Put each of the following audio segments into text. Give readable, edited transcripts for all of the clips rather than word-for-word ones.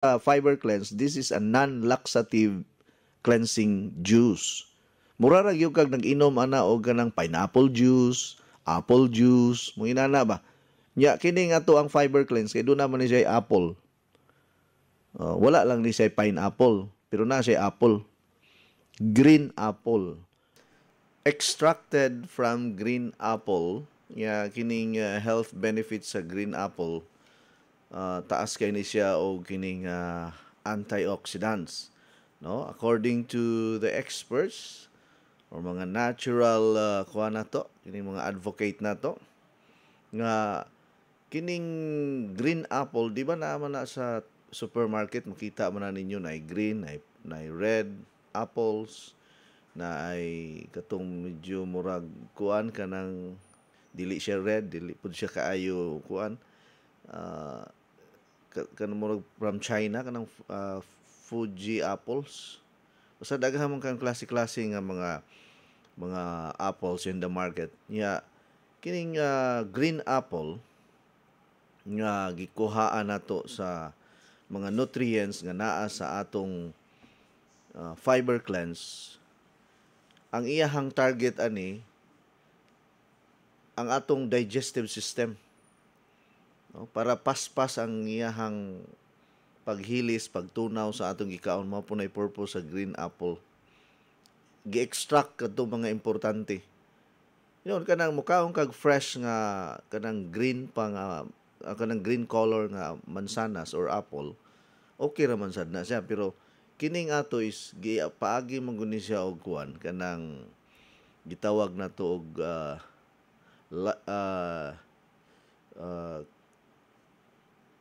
fiber cleanse, this is a non-laxative cleansing juice. Mura ra gyud kag nag-inom ana og kanang pineapple juice, apple juice, mo inana ba? Nya kini nga to ang fiber cleanse kay doon naman ni siya apple. Wala lang ni siya pineapple, pero na siya apple. Green apple. Extracted from green apple, nya kining health benefits sa green apple, taas kay ni siya og kining antioxidants, no, according to the experts or mga natural kuha na to, kining mga advocate na to, nga kining green apple, di ba naman na sa supermarket makita man na ninyo na green, na red apples, na ay katong medyo murag kuan kanang dili siya red, dili pud siya kaayo kuan, kanang murag from China kanang Fuji apples. Basta daghan man kang klase-klase nga mga apples in the market. Nya kining green apple nga gikuhaan nato sa mga nutrients nga naa sa atong fiber cleanse, ang iyahang target ani ang atong digestive system, no? Para paspas ang iyahang paghilis, pagtunaw sa atong gikaon, mao po na purpose sa green apple. Gi-extract kadto mga importante. Yun, kanang mukaon kag fresh nga kanang green pa nga kanang green color nga mansanas or apple, okay ra man sad na siya, pero kining ato is paagi man gud ni siya og kuan kanang gitawag na to og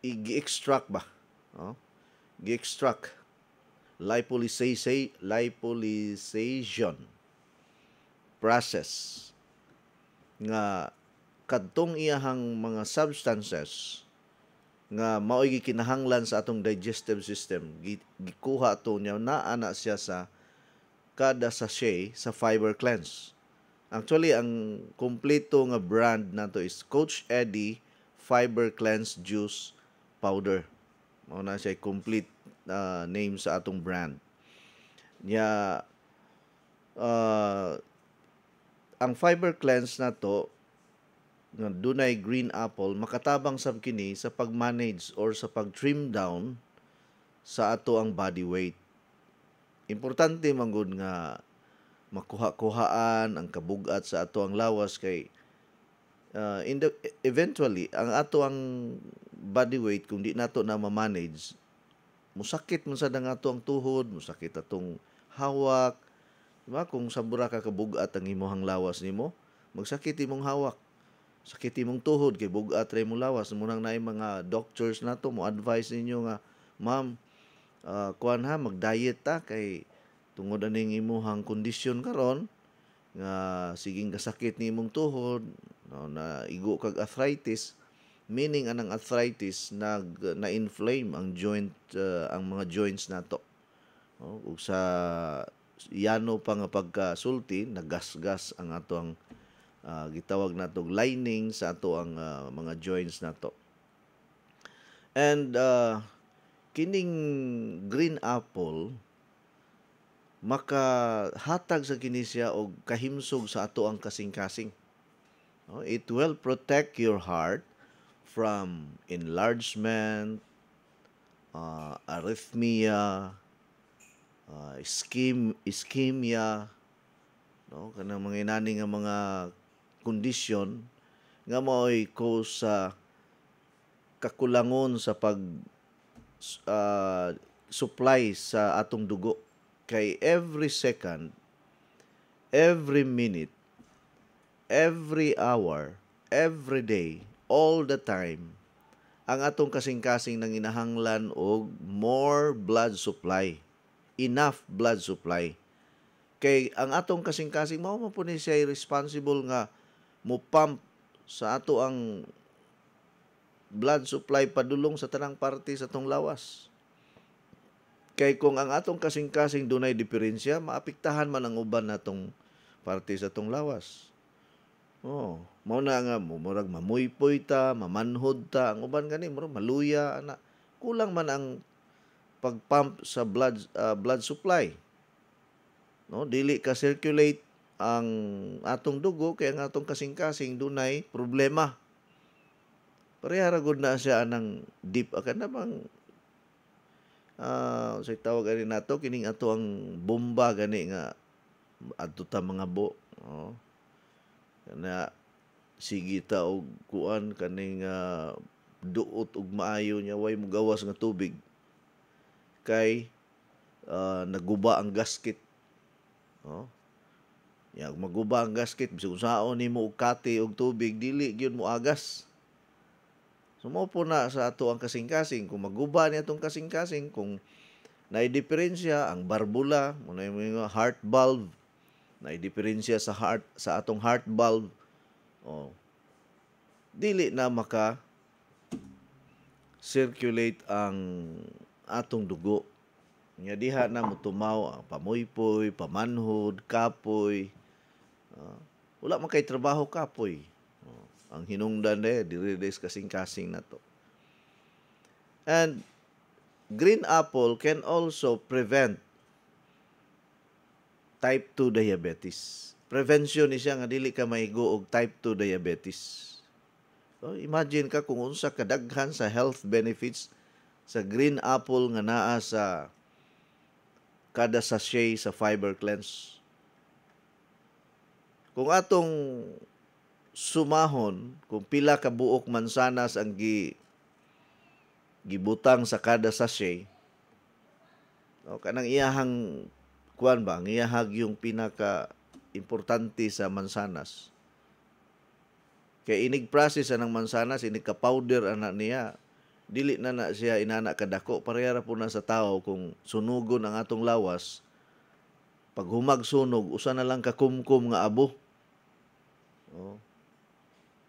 i-extract ba, gi-extract, lipolysation process nga kadtong iyahang mga substances nga mao'y gikinahanglan sa atong digestive system, gikuha to niya na ana siya sa kada sachet sa fiber cleanse. Actually, ang kompleto nga brand nato is Coach Eddie Fiber Cleanse Juice Powder. Mao na siya complete name sa atong brand. Nya ang fiber cleanse nato nga dunay green apple, makatabang sab kini sa pag-manage or sa pag-trim down sa ato ang body weight. Importante man gud nga makuha-kuhaan ang kabugat sa ato ang lawas kay eventually ang ato ang body weight kung di nato na ma-manage, musakit man sad ang ato ang tuhod, musakit atong hawak, diba? Kung sabura ka kabugat ang imong lawas nimo, magsakit imong hawak, sakit imong tuhod kay bugat ra imong lawas. Munang naay mga doctors nato mo advise ninyo nga, ma'am, kuan ha, mag-diet ta kay tungod aning imong kondisyon karon nga siging kasakit ni imong tuhod, no, na igo kag arthritis, meaning anang arthritis na-inflame ang joint, ang mga joints nato, no? Ug sa yano pa nga pagkasulti, nagasgas ang ato ang gitawag nato lining sa ato ang mga joints nato. And kining green apple makahatag sa kini siya og kahimsog sa ato ang kasing-kasing. No? It will protect your heart from enlargement, arrhythmia, ischemia, no, kanang mga inani nga mga kondisyon nga mao'y cause sa kakulangon sa pag supply sa atong dugo. Kay every second, every minute, every hour, every day, all the time, ang atong kasing-kasing nang inahanglan og more blood supply, enough blood supply. Kay ang atong kasing-kasing mao man po ni siya responsible nga mo pump sa ato ang blood supply padulong sa tanang parte sa atong lawas. Kay kung ang atong kasing-kasing dunay diferensya, maapektahan man ang uban natong parte sa atong lawas. Mao na nga murag mamuypoy ta, mamanhod ta, ang uban gani murag maluya ana. Kulang man ang pagpump sa blood supply. No, dili ka circulate ang atong dugo kaya ang atong kasing-kasing dunay problema. Pareha ra gud na siya anang deep akan na bang sa tawag ani nato kining ato ang bomba gani nga adto ta mga bo. Oh. Na sige ta og kuan kaning duot og maayo nya way mo gawas nga tubig kay naguba ang gasket. Oh. Ya maguba ang gasket bisag unsaon nimo og kati og tubig dili gyud mo agas. So mo po na sa ato ang kasing-kasing kung maguba ni atong kasing-kasing kung naay-diferensya ang barbula mo na yung heart valve naay-diferensya sa atong heart valve. Oh. Dili na maka circulate ang atong dugo. Nya diha na motumaw ang pamuypoy, pamanhod, kapoy. Wala man kay trabaho kapoy. Ang hinungdan diri kasing-kasing nato. And green apple can also prevent type 2 diabetes. Prevention ni siya nga dili ka maigo og type 2 diabetes. So, imagine ka kung unsa kadaghan sa health benefits sa green apple nga naa sa kada sachet sa Fiber Cleanse. Kung atong sumahon, kung pila ka buok mansanas ang gibutang sa kada sachet, o kanang iyahang kuan ba, ang iyahag yung pinaka importante sa mansanas. Kay inig process anang mansanas, inig ka powder ana niya, dili na siya inana kadako. Parehara po na sa tao kung sunugon ang atong lawas, pag humag sunog, usa na lang kakumkum nga abo. Oh.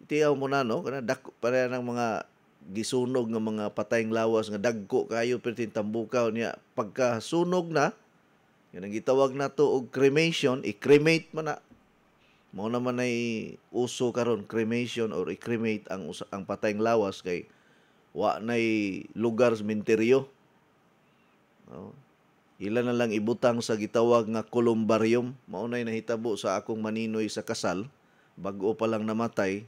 Itiyaw mo na, no? Kana dako pareha ng mga gisunog nga mga patayng lawas nga dagko kayo pertin tambukaw niya. Pagka sunog na, yan ang gitawag na to og cremation, i-cremate man na. Mao naman ay uso karon cremation or i-cremate ang patayng lawas kay wa nay lugar sa menteryo. Oh. Ilan na lang ibutang sa gitawag nga columbarium. Mao nay nahitabo sa akong maninoy sa kasal, bag-o pa lang namatay.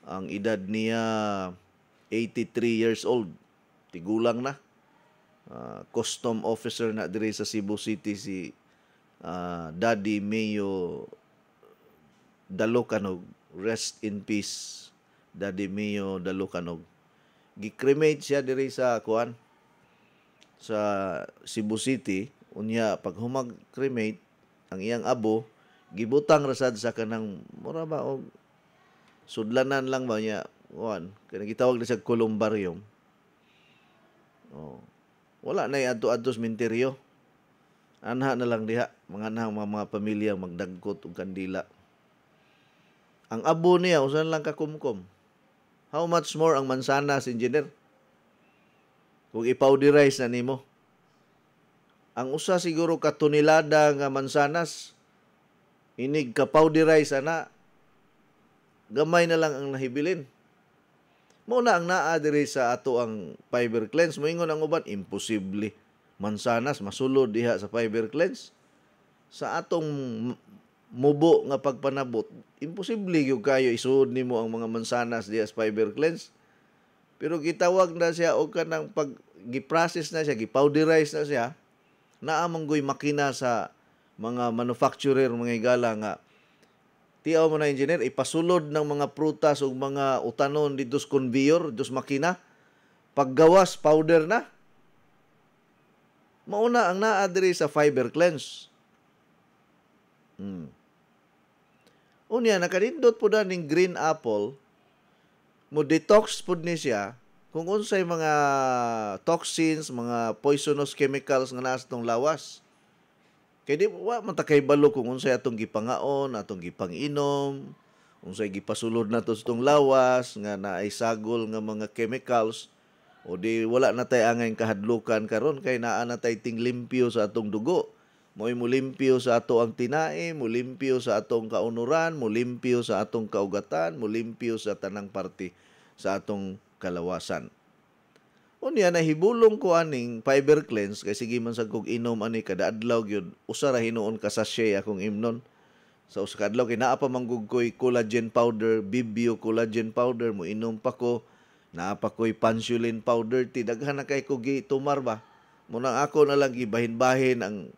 Ang edad niya 83 years old. Tigulang na. Custom officer na diri sa Cebu City si Daddy Mayo Dalucanog. Rest in peace, Daddy Mayo Dalucanog. Gi-cremate siya diri sa kuan sa Cebu City. Unya pag humag-cremate ang iyang abo, gibutang rasad sa kanang mura ba og sudlanan lang ba niya kuan kanang gitawag na sa columbarium. Oh. Wala na adto-adto sa menteryo. Anha na lang diha mga mga pamilya magdagkot og kandila. Ang abo niya usan lang kakumkom. How much more ang mansanas, engineer? Kung i-powderize na nimo. Ang usa siguro ka tonelada nga mansanas inig ka powderize ana gamay na lang ang nahibilin. Mao na ang naa diri sa ato ang Fiber Cleanse. Moingon ang uban imposible mansanas masulod diha sa Fiber Cleanse. Sa atong mubo nga pagpanabot, imposible gyud kayo isuod nimo ang mga mansanas diha sa Fiber Cleanse. Pero gitawag na siya og kanang pag gi-process na siya, gi-powderize na siya, naa manggoy makina sa mga manufacturer mga higala nga tiyaw mo na engineer, ipasulod ng mga prutas o mga utanon dito sa conveyor, dito sa makina. Paggawas, powder na. Mauna ang naadiri sa Fiber Cleanse. Unya, nakalindot po na ng green apple, mo detox po ni siya kung unsay mga toxins, mga poisonous chemicals nga naa sa tong lawas. Kaya di wa man ta kay balo kung unsay atong gipangaon, atong gipanginom, unsay gipasulod nato sa tong lawas nga naay sagol nga mga chemicals o di wala na tay angay kahadlukan karon kay naa na tay ting limpyo sa atong dugo. Mo'y mulimpyo sa ato ang tinae, mulimpyo sa atong kaunuran, mulimpyo sa atong kaugatan, mulimpyo sa tanang parte sa atong kalawasan. Unya nahibulong ko aning fiber cleanse kay sige man sad kog inom ani kada adlaw gyud. Usa ra hinuon ka sachet akong imnon. Sa usa ka adlaw kay naa pa manggug koy collagen powder, Bibio collagen powder mo inom pa ko. Naa pa koy Pansulin powder ti daghan na kay ko gitumar ba. Munang ako na lang gibahin-bahin ang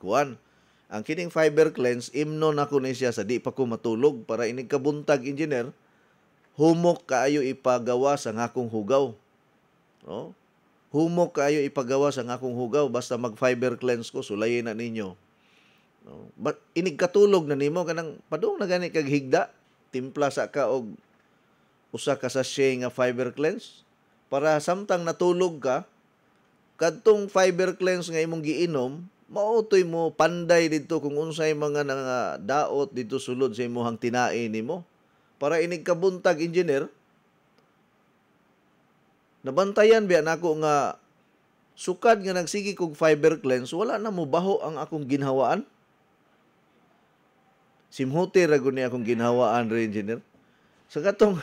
kuan. Ang kining fiber cleanse imnon ako ni siya sa di pa ko matulog para inig kabuntag engineer. Humok kaayo ipagawa sa akong hugaw. No? Humok kaayo ipagawa sa akong hugaw basta mag-fiber cleanse ko, sulayin na ninyo. No? But inig katulog na nimo kanang padung na gani kag higda, timpla sa ka og usa ka sachet nga fiber cleanse para samtang natulog ka, kadtong fiber cleanse nga imong giinom, mautoy mo panday dito kung unsay mga daot dito sulod sa imong tinae nimo. Para inig kabuntag engineer, nabantayan biya nako nga sukad nga nagsigi kog fiber cleanse, wala na mo baho ang akong ginhawaan. Simhuti ra gud ni akong ginhawaan re engineer. Sa katong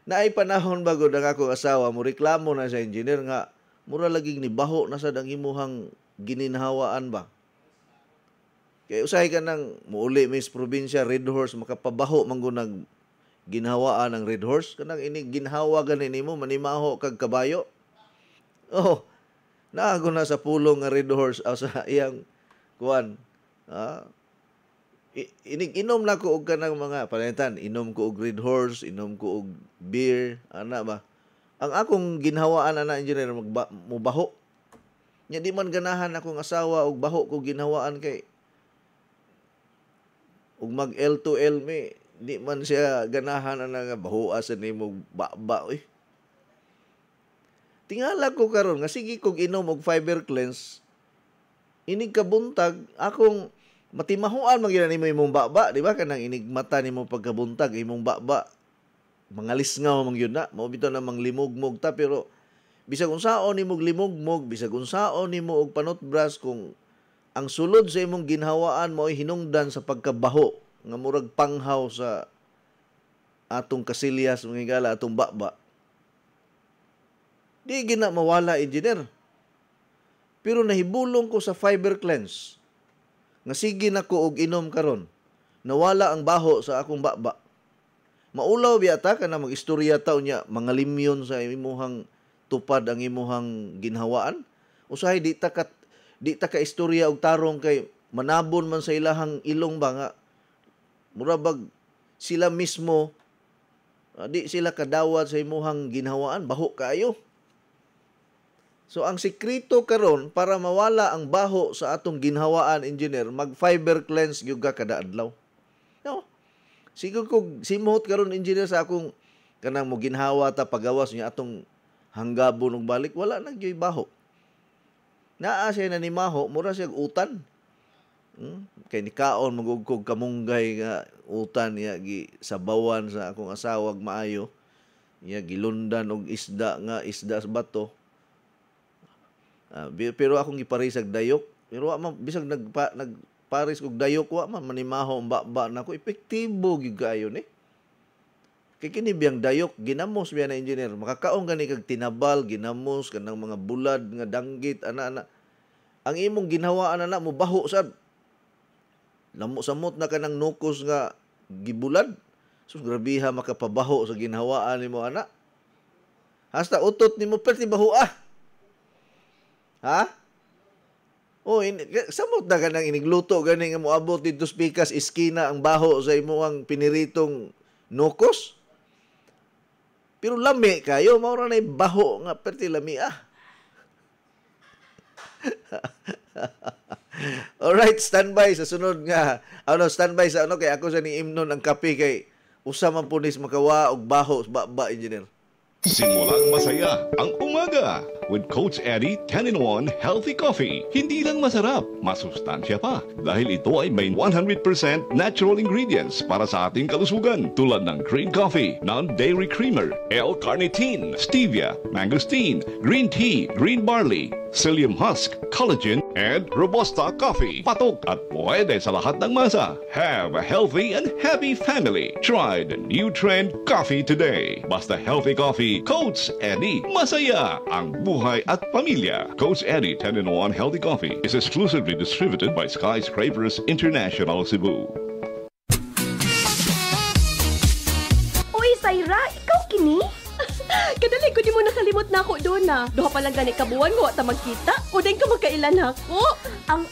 naay panahon bago ang akong asawa mo reklamo na sa engineer nga mura laging ni baho na sad ang imuhang gininhawaan ba. Kay usahay ka nang muuli Miss Probinsya Red Horse makapabaho man gud nag ginhawaan ng Red Horse kanang ini ginhawa ganin nimo manimaho kag kabayo. Oh, naago na sa pulong nga Red Horse sa iyang kuan. Inom na ko og kanang mga panitan, inom ko og Red Horse, inom ko og beer, ana ba. Ang akong ginhawaan ana engineer mubaho. Nya di man ganahan akong asawa og baho ko ginhawaan kay ug mag L2L me di man siya ganahan na nga bahuasan nimo baba oy. Tingala ko karon nga sige kog inom og fiber cleanse. Inig kabuntag akong matimahuan man gyud nimo imong baba, di ba? Kanang inig mata nimo pagkabuntag imong baba. Mangalisngaw man gyud na, mao bitaw na manglimugmog ta pero bisag unsaon nimo limugmog, bisag unsaon nimo og panutbras kung ang sulod sa imong ginhawaan mo ay hinungdan sa pagkabaho nga murag panghaw sa atong kasilyas mga higala atong baba. Di gina mawala engineer. Pero nahibulong ko sa fiber cleanse. Nga sige na ko og inom karon. Nawala ang baho sa akong baba. Maulaw biyata ka na mag-istorya taon niya mga limyon sa imuhang tupad ang imuhang ginhawaan. Usahay di ta ka istorya og tarong kay manabon man sa ilahang ilong ba nga murabag sila mismo di sila kadawat sa imuhang ginhawaan, baho kaayo. So ang sikreto karon para mawala ang baho sa atong ginhawaan engineer, mag fiber cleanse gyud ka kada adlaw. No. Siguro kog simhot karon engineer sa akong kanang mo ginhawa ta pagawas niya atong hanggabon og balik wala na gyud baho. Naa siya na ni maho, mura siya utan. Kay ni kaon magugkog kamunggay nga utan niya gisabawan sa akong asawag maayo. Niya gilundan og isda nga isda sa bato. Pero akong giparisag dayok. Pero wa man bisag nagparis og dayok wa man manimaho ang baba nako epektibo gyud kayo ni. Kay kini biyang dayok ginamos biya na engineer. Makakaon gani kag tinabal, ginamos kanang mga bulad nga danggit ana. Ang imong ginhawaan ana mo baho sad. Samot na kanang nukos nga gibulad. Sus grabiha makapabaho sa ginhawaan nimo ana. Hasta utot nimo perti baho Ha? Oh, samot na kanang inigluto gani nga moabot dito spikas iskina ang baho sa imong piniritong nukos. Pero lami kayo, mao ra nay baho nga perti lami Alright, standby sa sunod nga. Standby sa kay ako sa ni imnon ang kape kay usa man punis makawa og baho ba engineer. Simulang masaya ang umaga with Coach Eddie 10-in-1 Healthy Coffee. Hindi lang masarap, masustansya pa dahil ito ay may 100% natural ingredients para sa ating kalusugan tulad ng green coffee, non-dairy creamer, L-carnitine, stevia, mangosteen, green tea, green barley, psyllium husk, collagen, and Robusta coffee. Patok at pwede sa lahat ng masa. Have a healthy and happy family. Try the new trend coffee today. Basta healthy coffee, Coach Eddie. Masaya ang buhay. buhay at pamilya. Coach Eddie 10-in-1 Healthy Coffee is exclusively distributed by Skyscrapers International Cebu. Uy, Syra, ikaw kini? Kadali ko di mo nakalimot na ako doon na. Duha pa lang gani kabuan mo at magkita. O din ka magkailan ako. Ang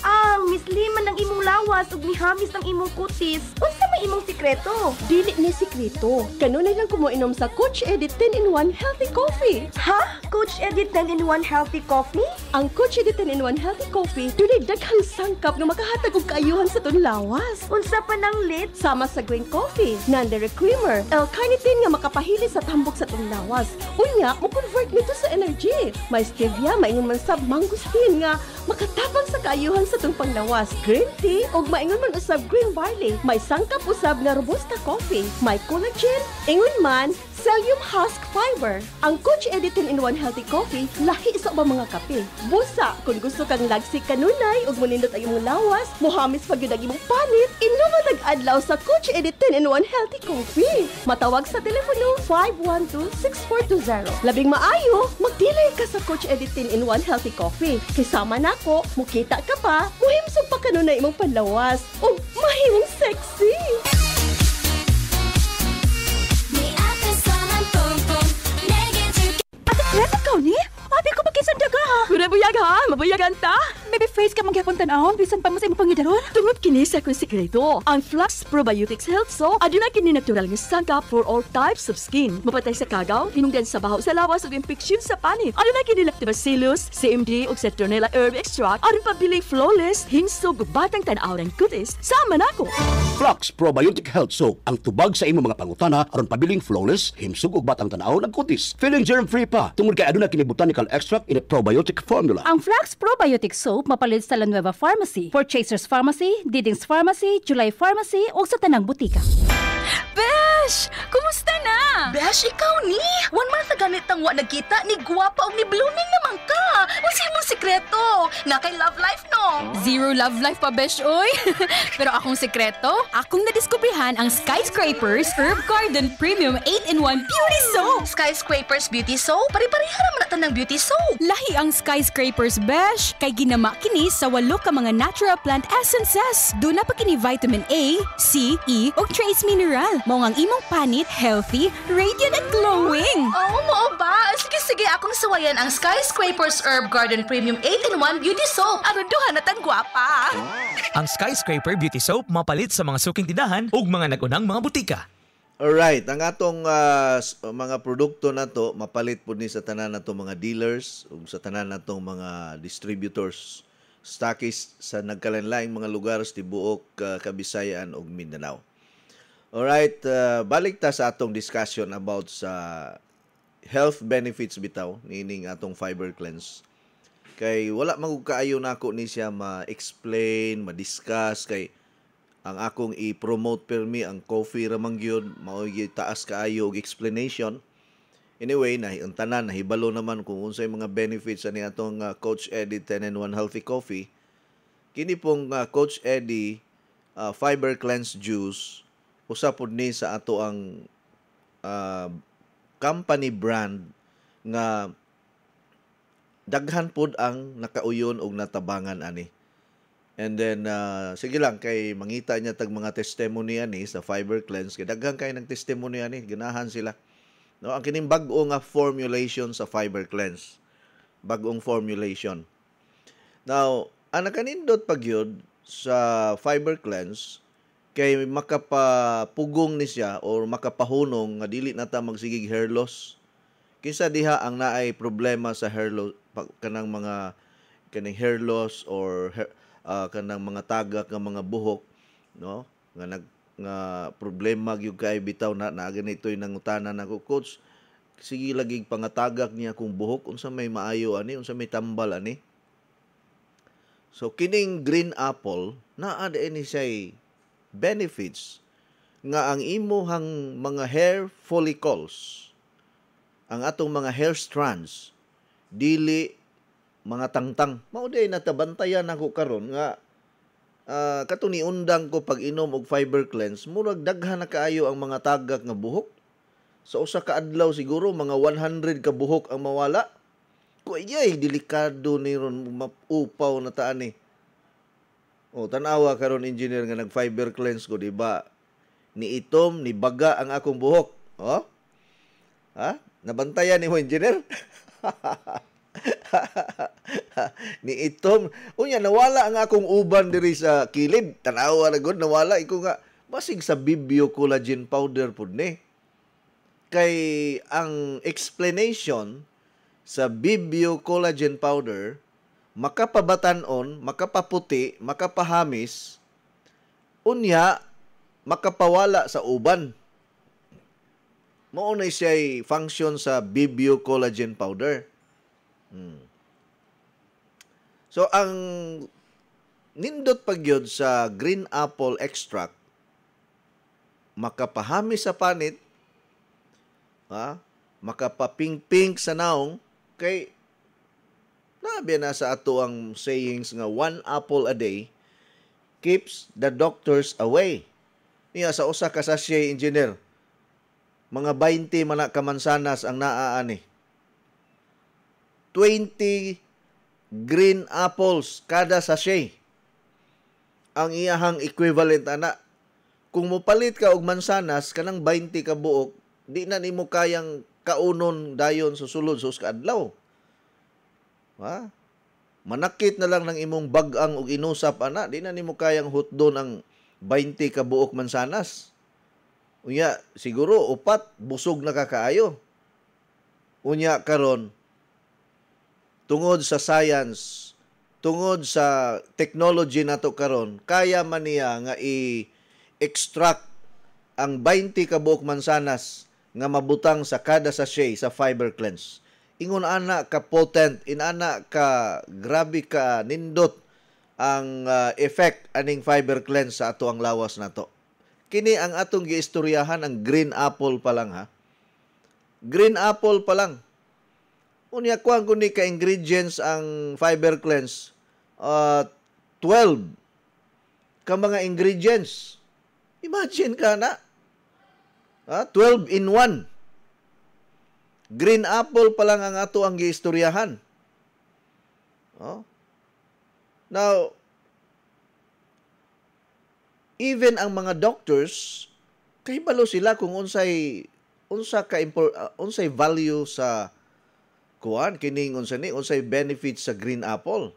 misliman ng imong lawas ug mihamis ng imong kutis. Unsa may imong sikreto? Dili ni sikreto. Kanunay lang ko mo inom sa Coach Eddie 10-in-1 Healthy Coffee. Ha? Coach Eddie 10-in-1 Healthy Coffee? Ang Coach Eddie 10-in-1 Healthy Coffee dunay daghang sangkap nga makahatag og kaayuhan sa tun lawas. Unsa pa nang lit? Sama sa green coffee, non-dairy creamer, L-carnitine nga makapahili sa tambok sa tun lawas. Unya, mo convert nito sa energy. May stevia, maingon man sab mangustin nga makatabang sa kaayuhan sa tong panglawas. Green tea ug maingon man usab green barley. May sangkap usab nga robusta coffee. May collagen, ingon man psyllium husk fiber. Ang Coach Eddie 10-in-1 Healthy Coffee lahi sa ubang mga kape. Busa kung gusto kang lagsik kanunay ug munindot ang imong lawas, mohamis pag yun ang imong panit, inom adlaw sa Coach Eddie 10-in-1 Healthy Coffee. Matawag sa telepono 512-6420. Labing maayo, magdilay ka sa Coach Eddie 10-in-1 Healthy Coffee. Kisama nako, mukita ka pa, muhimsog pa kanunay imong panlawas ug mahimong sexy. Ate, ikaw ni? Abi ko magkisan daga ha. Buyag ha, mabuyagan ta. Baby face ka magyapon tan-awon bisan pa mo sa imong pangidaron. Tungod kini sa akong sikreto, ang Flux Probiotics Health Soap aduna kini natural nga sangkap for all types of skin. Mapatay sa kagaw, hinungdan sa baho sa lawas ug infeksyon sa panit. Aduna kini Lactobacillus, CMD ug Citronella herb extract aron pabiling flawless, hinsog ug batang tan-aw ng kutis. Sama nako. Flux Probiotic Health Soap ang tubag sa imong mga pangutana aron pabiling flawless, himsog ug batang tan-aw ng kutis. Feeling germ-free pa tungod kay aduna kini botanical extract in a probiotic formula. Ang Flux Probiotic Soap mapalit sa La Nueva Pharmacy, Purchasers Pharmacy, Diding's Pharmacy, July Pharmacy ug sa tanang butika. Besh! Kumusta na? Besh, ikaw ni? One month na ganit ang wa nagkita, ni guwapa o ni blooming naman ka. Unsa imong sikreto? Na kay love life, no? Zero love life pa, Besh, oy. Pero akong sekreto, akong nadiskubrihan ang Skyscrapers Herb Garden Premium 8-in-1 Beauty Soap. Skyscrapers Beauty Soap? Pari-pariha naman na tanang beauty soap. Lahi ang Skyscrapers, Besh. Kay ginama kini sa 8 ka mga natural plant essences. Doon na pa kini vitamin A, C, E, o trace mineral. Mao ang imong panit, healthy, radiant, and glowing. Oo, mo ba? Sige, akong suwayan ang Skyscrapers Herb Garden Premium 8-in-1 Beauty Soap. Aron duha na tang gwapa. Ang Skyscraper Beauty Soap mapalit sa mga suking tindahan ug mga nagunang mga butika. Alright, ang atong mga produkto na to mapalit po ni sa tanan natong mga dealers ug sa tanan natong mga distributors, stockists sa nagkalain-laing mga lugar sa tibuok Kabisayan ug Mindanao. Alright, balik ta sa atong discussion about sa health benefits bitaw nining atong fiber cleanse. Kay wala magkaayo nako ni siya ma-explain, ma-discuss kay ang akong i-promote permi ang coffee ramang gyud mao taas kaayo og explanation. Anyway, ang tanan nahibalo naman kung unsay mga benefits ani atong Coach Eddie 10-in-1 Healthy Coffee. Kini pong Coach Eddie Fiber Cleanse Juice usa pod ni sa ato ang company brand nga daghan pod ang nakauyon og natabangan ani. And then sige lang kay mangita niya tag mga testimony ani sa Fiber Cleanse kay daghan kay nang testimony ani, ganahan sila. No, ang kining bag-o nga formulation sa Fiber Cleanse. Bag-ong formulation. Now, ang nakanindot pag yun sa Fiber Cleanse kay makapapugong ni siya or makapahunong nga dili na ta magsigig hair loss. Kinsa diha ang naay problema sa hair loss kanang mga kaning hair loss or kanang mga tagak nga mga buhok, no? Nga problema gyud kay bitaw na ganito'y nangutana nako, coach. Sige lagi pangatagak niya kung buhok unsa may maayo ani, unsa may tambal ani. So kining green apple naa ni siya benefits nga ang imuhang mga hair follicles, ang atong mga hair strands dili mga tangtang. Mao day natabantayan ako karon nga kato ni undang ko pag inom og Fiber Cleanse, murag daghan na kaayo ang mga tagak nga buhok. Sa usa ka adlaw siguro mga 100 ka buhok ang mawala. Kuyay, delikado ni ron upaw na taan eh. O, tanawa karon engineer nga nag-fiber cleanse ko, di ba? Ni itom, ni baga ang akong buhok. O? Ha? Nabantayan ni mo, engineer? Ni itom. Unya, nawala ang akong uban diri sa kilid. Tanawa na gud, nawala. Iko nga, basig sa Bibio collagen powder po ni. Kay ang explanation sa Bibio collagen powder, makapabatanon, makapaputi, makapahamis, unya, makapawala sa uban. Maunay siya'y function sa Bibio collagen powder. So, ang nindot pagyod sa green apple extract, makapahamis sa panit, makapaping-pink sa naong, kay nabi na sa ato ang sayings nga 1 apple a day keeps the doctors away. Niya sa usa ka sachet, engineer, mga 20 man na kamansanas ang naaani. 20 green apples kada sachet ang iyahang equivalent ana. Kung mopalit ka og mansanas kanang 20 ka buok, di na nimo kayang kaunon dayon sa sulod sa adlaw. Ha? Manakit na lang ng imong bag-ang og inusap ana, di na nimo kayang hutdon ang 20 ka buok mansanas. Unya siguro upat busog na kakaayo. Unya karon tungod sa science, tungod sa technology nato karon, kaya man niya nga i-extract ang 20 ka buok mansanas nga mabutang sa kada sachet sa fiber cleanse. Ingon ana ka potent, inana ka grabe ka nindot ang effect aning fiber cleanse sa ato ang lawas nato. Kini ang atong giistoryahan ang green apple pa lang, ha. Green apple pa lang. Unya kuan kundi ka ingredients ang fiber cleanse, 12 ka mga ingredients. Imagine ka na. 12 in 1. Green apple pa lang ang ato ang giistoryahan. Now, even ang mga doctors, kahibalo sila kung unsay value sa kuan kining unsay benefits sa green apple.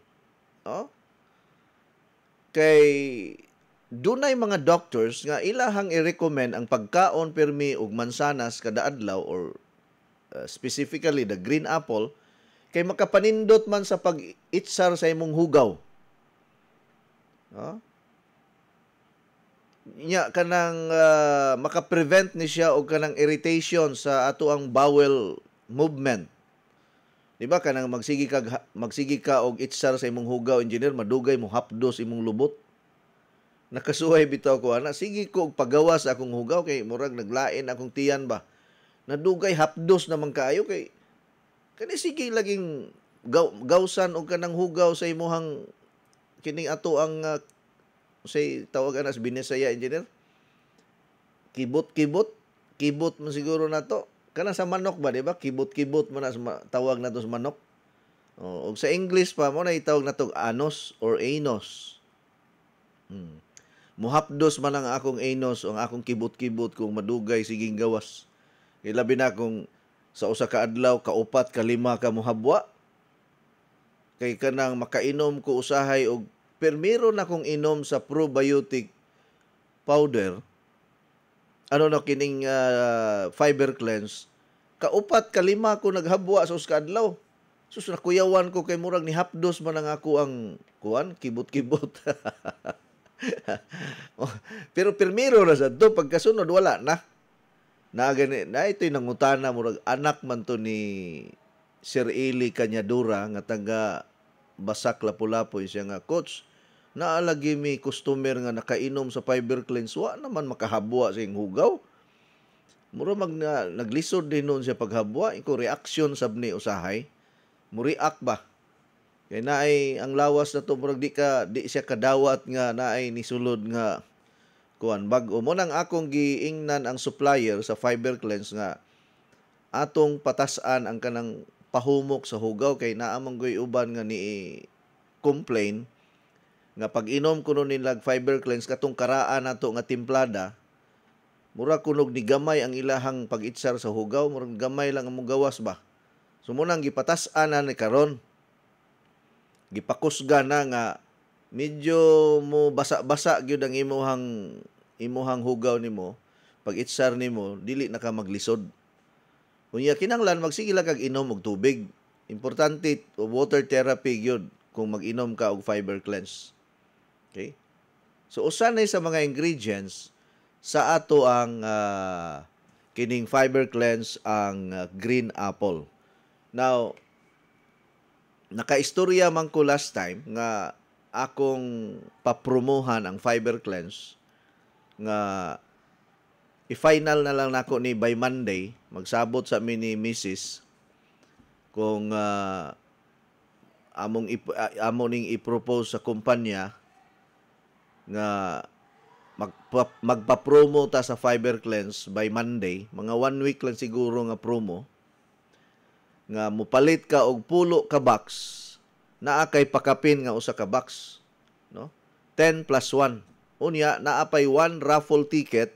Kay dunay mga doctors nga ilahang i-recommend ang pagkaon permi og mansanas kada adlaw or specifically the green apple kay makapanindot man sa pag-itsar sa imong hugaw. Nya kanang maka-prevent ni siya og kanang irritation sa ato ang bowel movement. Di ba kanang magsigi ka og itsar sa imong hugaw, engineer, madugay mo hapdos imong lubot. Nakasuhay bitaw ko ana, sige ko og pagawas sa akong hugaw kay murag naglain akong tiyan ba. Nadugay hapdos naman kaayo kay kani sige laging gawsan og kanang hugaw sa imong kining ato ang say tawag ana sa Binisaya, engineer. Kibot man siguro nato. Kana sa manok ba, di ba? Kibot man na tawag nato sa manok. O sa English pa mo na itawag nato anus or anus. Muhapdos man ang akong anus o ang akong kibot kung madugay siging gawas. Labi na kung sa usa ka adlaw kaupat ka lima ka muhabwa. Kay kanang makainom ko usahay og permiro na kong inom sa probiotic powder. Ano na kining fiber cleanse, kaupat kalima ko naghabwa sa usa ka adlaw. Sus nakuyawan ko kay murag ni hapdos man ang ako ang kuan kibot. Pero permiro na sa to pagkasunod wala na. Na ito'y nangutana murag anak man to ni Sir Eli Cañadura nga taga Basak Lapu-Lapu siya nga, coach, naalagi mi customer nga nakainom sa fiber cleanse, wa naman makahabwa sa iyong hugaw. Mura naglisod din noon siya paghabwa, iko reaksyon sab ni usahay. Muriak ba? Kaya naay ang lawas na to, murag di siya kadawat nga naay nisulod nga kuan bag-o. Mo nang akong giingnan ang supplier sa fiber cleanse nga atong patasan ang kanang pahumok sa hugaw kay naamang goy uban nga ni complain nga pag inom kuno nilag fiber cleanse katong karaan nato nga timplada, mura kunog ni gamay ang ilahang pag-itsar sa hugaw, murag gamay lang ang gawas ba. So munang gipatas-an na ni karon. Gipakusga na nga medyo mo basa-basa gyud ang imuhang hugaw nimo, pag-itsar nimo dili na ka maglisod. Unya kinahanglan magsige lang kag inom og tubig. Importante water therapy gyud kung mag-inom ka og fiber cleanse. Okay? So usanay sa mga ingredients sa ato ang kining fiber cleanse ang green apple. Now, nakaistorya man ko last time nga akong papromohan ang fiber cleanse nga i-final na lang nako ni by Monday, magsabot sa amin ni Mrs. kung among ning i-propose sa kumpanya nga magpa-promo ta sa fiber cleanse by Monday, mga 1 week lang siguro nga promo, nga mupalit ka og pulo ka box, naa kay pakapin nga usa ka box, no? 10 plus 1. Unya naa pay 1 raffle ticket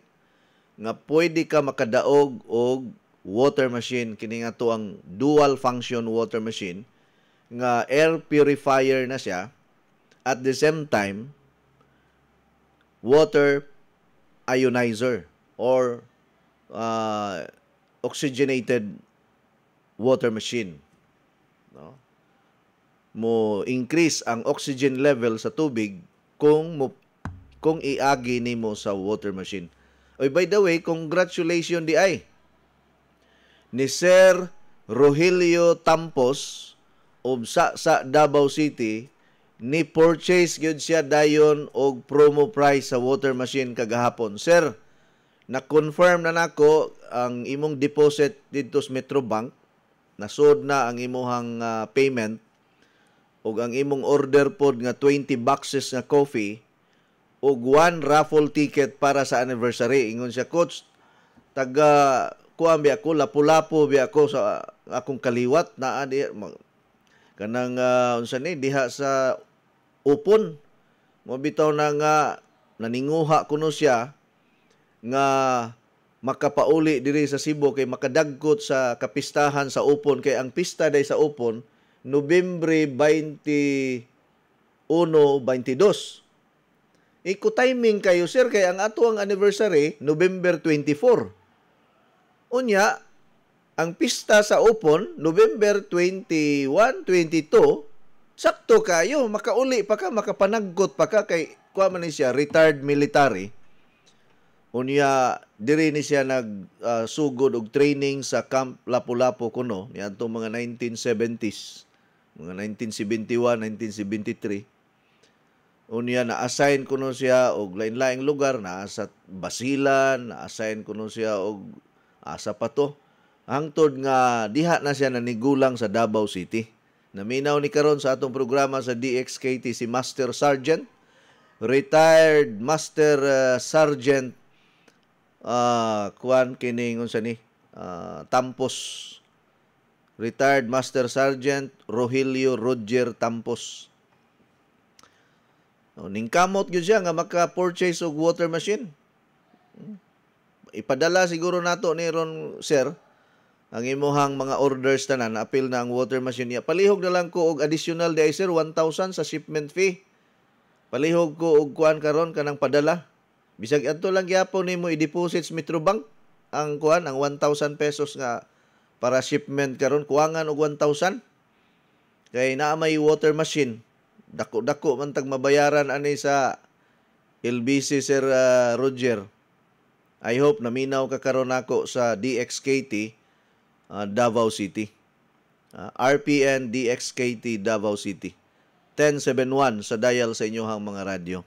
nga pwede ka makadaog og water machine, kini nga to ang dual function water machine nga air purifier na siya, at the same time water ionizer or oxygenated water machine, no? Mo increase ang oxygen level sa tubig kung iagi nimo sa water machine. Oy, by the way, congratulations di ay ni Sir Rogelio Tampos of sa Davao City, ni purchase gyud siya dayon og promo price sa water machine kagahapon. Sir, na-confirm na nako ang imong deposit dito sa Metrobank, nasud na ang imong payment ug ang imong order pod nga 20 boxes nga coffee ug 1 raffle ticket para sa anniversary. Ingon siya, coach, taga kuan bi ako, lapu-lapu bi ako sa akong kaliwat naa di kanang unsa ni diha sa upon. Mo bitaw na nga naninguha kuno siya nga makapauli diri sa Cebu kay makadagkot sa kapistahan sa upon, kay ang pista day sa upon Nobyembre 21, 22. Iko timing kayo sir kay ang ato ang anniversary November 24. Unya ang pista sa upon November 21, 22, sakto kayo, makauli pa ka, makapanaggot pa ka kay kuha man ni siya retired military. Unya diri ni siya sugod og training sa Camp Lapu-Lapu kuno niadtong mga 1970s, mga 1971, 1973. Unya na-assign kuno siya og lain-laing lugar, naa sa Basilan, na-assign kuno siya og asa pa to. Hangtod nga diha na siya nanigulang sa Davao City. Naminaw ni karon sa atong programa sa DXKT si Master Sergeant, retired Master Sergeant kuan kining unsa ni Tampos, retired Master Sergeant Rogelio Roger Tampos. Ningkamot gyud siya nga maka-purchase og water machine. Ipadala siguro nato ni ron sir ang imuhang mga orders tanan, apil na ang water machine niya. Palihog na lang ko og additional di sir 1,000 sa shipment fee. Palihog ko og kuan karon kanang padala. Bisag adto lang gyapon nimo i-deposit sa Metrobank ang kuan ang 1,000 pesos nga para shipment karon, kuwangan og 1,000. Kay naa may water machine. Dako-dako man tag mabayaran ani sa LBC Sir Roger. I hope naminaw ka karon nako sa DXKT Davao City. RPN DXKT Davao City. 1071 sa dial sa inyohang mga radyo.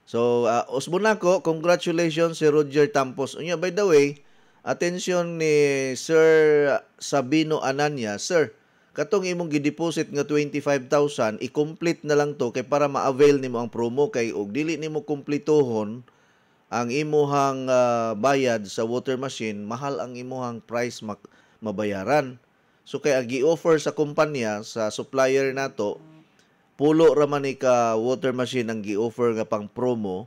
So, usbon nako, congratulations si Roger Tampos. Unya, by the way, atensyon ni Sir Sabino Ananya. Sir, katong imong gideposit nga 25,000, i-complete na lang to kay para ma-avail nimo ang promo, kay og dili nimo kumplituhon ang imuhang bayad sa water machine, mahal ang imuhang price mabayaran. So kaya gi-offer sa kumpanya sa supplier nato pulo ra man ni ka water machine ang gi-offer nga pang promo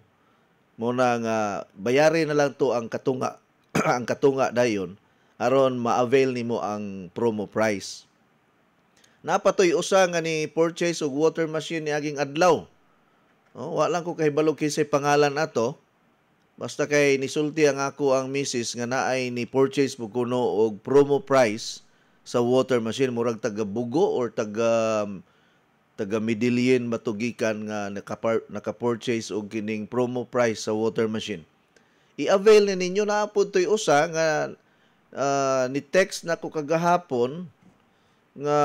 mo na nga bayari na lang to ang katunga ang katunga dayon aron ma-avail nimo ang promo price. Napatoy usa nga ni purchase og water machine niaging adlaw. Wa lang ko kahibalo kisay pangalan ato. Basta kay nisulti ang ako ang misis nga naay ni purchase mo kuno og promo price sa water machine murag taga Bugo or taga Medellin matugikan nga naka-purchase og kining promo price sa water machine. I-avail na ninyo na po to'y usa nga ni text na ko kagahapon nga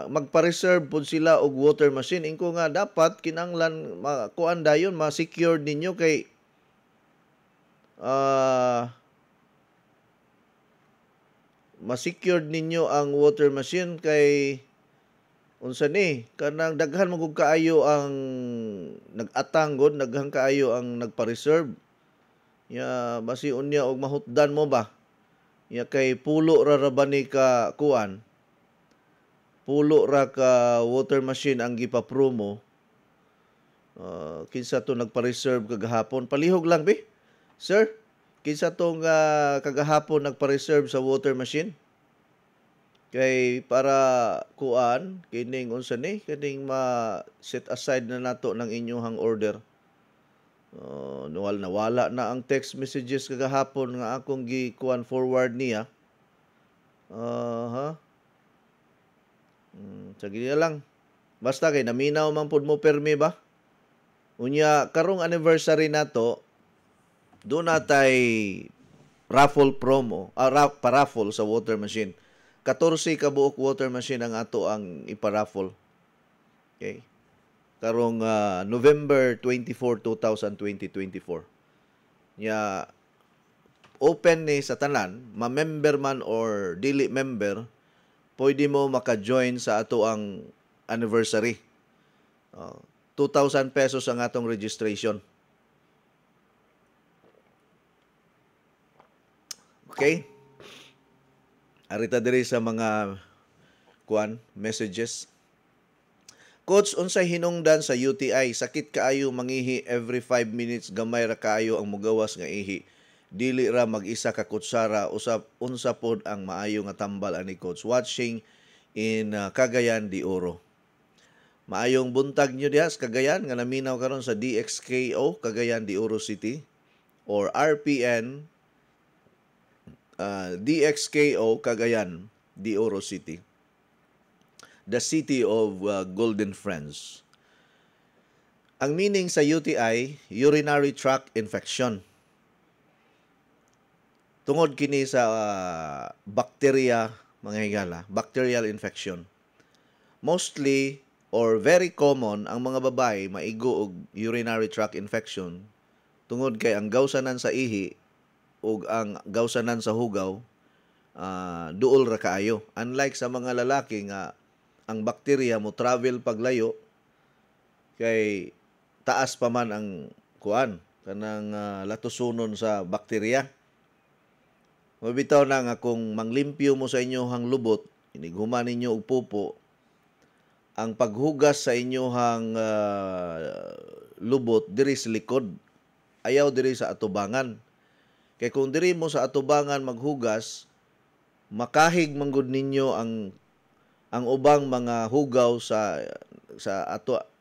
magpa-reserve po sila og water machine. Ingko nga dapat kinanglan kuan dayon ma-secure ninyo kay ma-secured ninyo ang water machine kay unsa ni kanang daghan mo kaayo ang nag-atang god, daghan kaayo ang nagpa-reserve. Ya basi unya og mahutdan mo ba? Ya kay pulo ra ba ni ka kuan? Pulo ra ka water machine ang gipa-promo. Kinsa to nagpa-reserve kagahapon? Palihog lang be. Sir, kinsa tong kagahapon nagpa-reserve sa water machine? Kay para kuan kining unsa ni kining ma-set aside na nato ng inyong order. Nawala na ang text messages kagahapon nga akong gi-kuan forward niya. Sige na lang. Basta kay naminaw man pud mo permi ba? Unya karong anniversary nato, do natay raffle promo, pa-raffle sa water machine. 14 ka buok water machine ang ato ang iparaffle. Okay? Karong November 24, 2024. Ya open ni sa tanan, ma-member man or dili member, pwede mo maka-join sa ato ang anniversary. 2,000 pesos ang atong registration. Okay? Arita diri sa mga messages. Coach, unsay hinungdan sa UTI? Sakit kaayo mangihi every 5 minutes, gamay ra kaayo ang mugawas nga ihi. Dili ra mag-isa ka kutsara, unsa pod ang maayo nga tambal ani coach. Watching in Cagayan de Oro. Maayong buntag nyo diha sa Cagayan nga naminaw karon sa DXKO Cagayan de Oro City or RPN DXKO Cagayan de Oro City, the city of Golden Friends. Ang meaning sa UTI, urinary tract infection. Tungod kini sa bacteria, mga higala, bacterial infection. Mostly or very common ang mga babae maigo og urinary tract infection tungod kay ang gawsanan sa ihi ug ang gawsanan sa hugaw duol ra kaayo. Unlike sa mga lalaki nga ang bakterya mo travel paglayo kay taas pa man ang kuan kanang latusonon sa bakterya. Mabitaw na nga kung manglimpyo mo sa inyohang lubot, inighuman ninyo og pupo, ang paghugas sa inyohang lubot diri sa likod, ayaw diri sa atubangan. Kay kung diri mo sa atubangan maghugas, makahig manggod ninyo ang ubang mga hugaw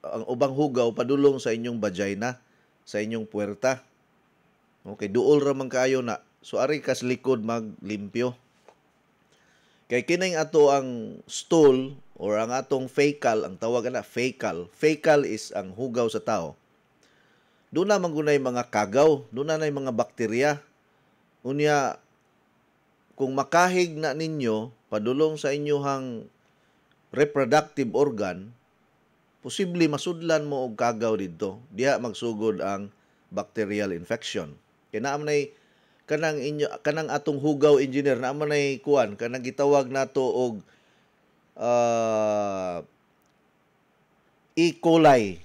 ang ubang hugaw padulong sa inyong vagina, sa inyong puwerta. Okay, duol ra man kaayo na. So ari kas likod maglimpyo. Kay kining ato ang stool or ang atong fecal, ang tawag na fecal. Fecal is ang hugaw sa tao. Doon na mangunay mga kagaw, doon na mga bakterya. Unya, kung makahig na ninyo, padulong sa inyohang reproductive organ, posible masudlan mo og kagaw dito. Diha magsugod ang bacterial infection. Kaya naamnay kanang atong hugaw engineer, naamanay kuan, kanang gitawag nato og E. coli.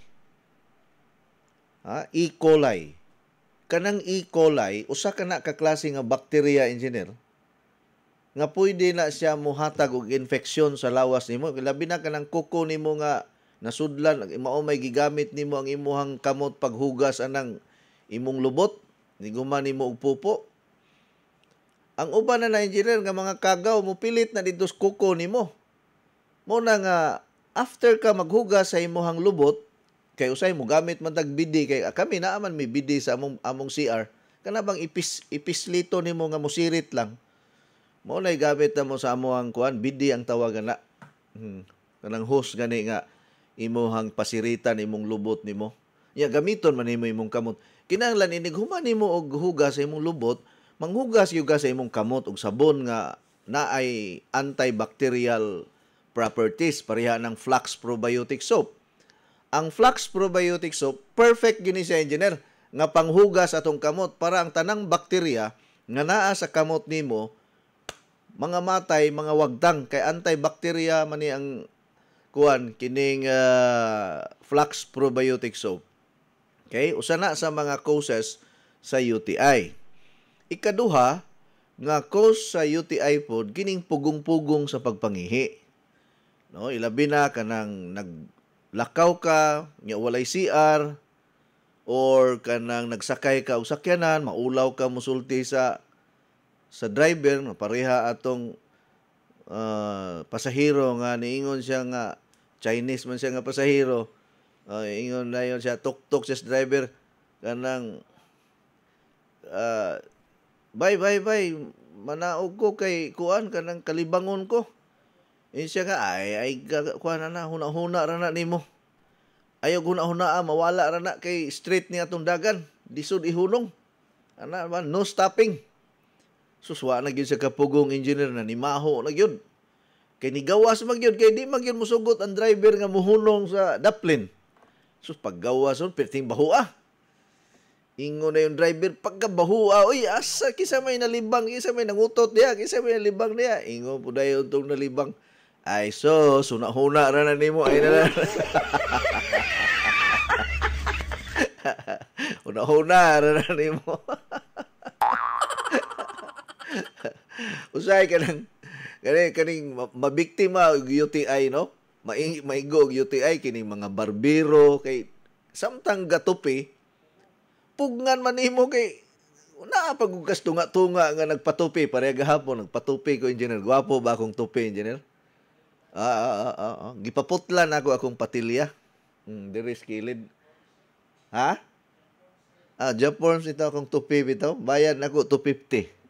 E. coli. Kanang E. coli, usa kana ka klase nga bacteria engineer nga pwede na siya muhatag og infeksyon sa lawas nimo. Labi na kanang kuko nimo nga nasudlan, mao may gigamit nimo ang imuhang kamot paghugas anang imong lubot, niguman nimo og pupo. Ang uban na engineer nga mga kagaw mo pilit na dito sa kuko nimo. Mo na nga after ka maghugas sa imuhang lubot, kay usay mo gamit man tag bidi kay kami naaman may bidi sa among CR. Kana bang ipislito nimo nga musirit lang. Mo na gamit na mo sa amuhang kuan, bidi ang tawagan na. Kanang hose gani nga imuhang pasiritan imong lubot nimo. Ya gamiton man nimo imong kamot. Kinahanglan inig human nimo og hugas sa imong lubot, manghugas gyud ka sa imong kamot og sabon nga naay antibacterial properties pareha ng Flax Probiotic Soap. Ang Flax Probiotic Soap perfect gini sa engineer nga panghugas atong kamot para ang tanang bakterya nga naa sa kamot nimo mga matay, mga wagdang kay antibacteria man ni ang kuan kining Flax Probiotic Soap. Okay, usa na sa mga causes sa UTI. Ikaduha nga cause sa UTI pod kining pugong-pugong sa pagpangihi. No, ilabi na kanang naglakaw ka, nya walay CR or kanang nagsakay ka og sakyanan, maulaw ka musulti sa driver, pareha atong pasahero nga niingon siya nga Chinese man siya nga pasahero. Ingon na yun siya tuk-tuk sa driver kanang bye manaog ko kay kuan kanang kalibangon ko. Siya nga ay kuan na huna-huna ra na nimo. Ayaw huna-huna mawala ra na kay straight ni atong dagan lisod ihunong. Ana man no stopping. Suswa na gyud sa kapugong engineer na nimaho na gyud. Kay nigawas mag gyud kay di mag gyud mosugot ang driver nga muhunong sa daplin. Sus paggawas on perting bahua. Ingon na yung driver pagkabahua, uy asa kisa may nalibang, kisa may nangutot diya, kisa may nalibang diya. Ingon po dayon tong nalibang. Ay so suna-huna ra na nimo ay na. Una-huna ra na nimo. Usay kanang kaning mabiktima og UTI no? Maigo og UTI kining mga barbero kay samtang gatupi pugngan man nimo kay naa pag tunga-tunga nga nagpatupi pareha gahapon nagpatupi ko engineer. Gwapo ba akong tupi engineer? Gipaputlan ako akong patilya. Diri skilid. Ha? Japorms ito akong tupi bitaw. Bayad nako 250.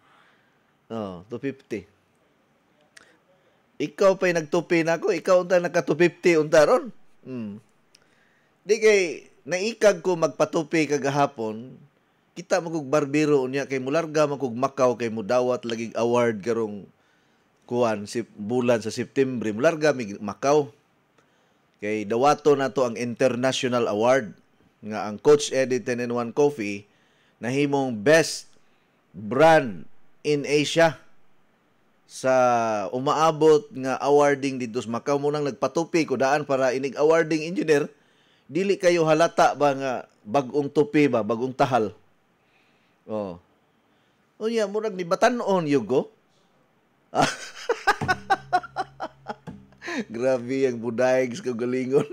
250. Ikaw pa'y nagtupi na ako. Ikaw unta naka 250 unta ron. Di kay naikag ko magpatupi kagahapon. Kita magug barbero unya kay mularga magug Macau kay mudawat lagig award karong kuan bulan sa September. Mularga mig Macau. Kay dawato na to ang international award nga ang Coach Eddie 10-in-1 Coffee nahimong best brand in Asia sa umaabot nga awarding dito sa Macau. Munang nagpatupi ko daan para inig awarding engineer dili kayo halata ba nga bagong tupi ba bagong tahal. Unya murag ni batan-on yugo. Grabe ang budayeg sa kagalingon.